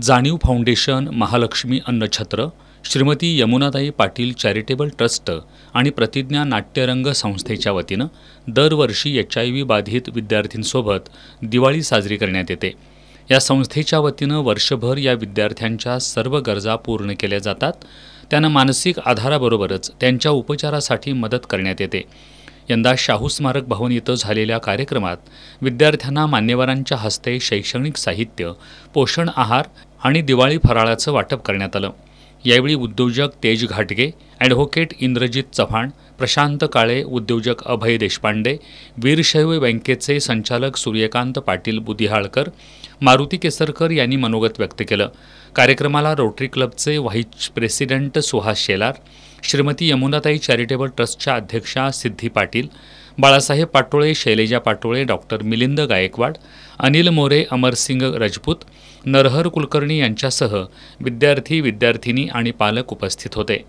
जाणीव foundation, Mahalaxmi Annachhatra, Shrimati Yamunatai Patil charitable trust आणि प्रतिज्ञा नाट्यरंग संस्थेच्या वतीनं दरवर्षी HIV बाधित विद्यार्थ्यांसोबत दिवाळी साजरी करण्यात येते। या संस्थेच्या वतीनं वर्षभर या विद्यार्थ्यांच्या सर्व गरजा पूर्ण केल्या जातात। त्यांना मानसिक आधाराबरोबरच त्यांच्या उपचारासाठी मदत करण्यात येते। यंदा शाहू स्मारक भवन इथं झालेल्या कार्यक्रमात विद्यार्थ्यांना मान्यवरांच्या हस्ते शैक्षणिक साहित्य, पोषण आहार आणि दिवाळी फराळाचं वाटप करण्यात आलं। यावेळी उद्योजक तेज घाटगे, ॲडव्होकेट इंद्रजित चव्हाण, प्रशांत काळे, उद्योजक अभय देशपांडे, वीरशैव बँकेचे संचालक सूर्यकांत पाटील बुदिहाळकर, मारुती केसरकर यांनी मनोगत व्यक्त केलं। कार्यक्रमाला रोटरी क्लबचे vice president Suhas Shelar, Shrimati Yamunatai charitable ट्रस्टच्या अध्यक्षा सिद्धी पाटील, बाळासाहेब पाटोळे, शैलेजा पाटोळे, डॉक्टर मिलिंद गायकवाड, अनिल मोरे, अमरसिंग राजपूत, नरहर कुलकर्णी यांच्यासह विद्यार्थी, विद्यार्थिनी आणि पालक उपस्थित होते।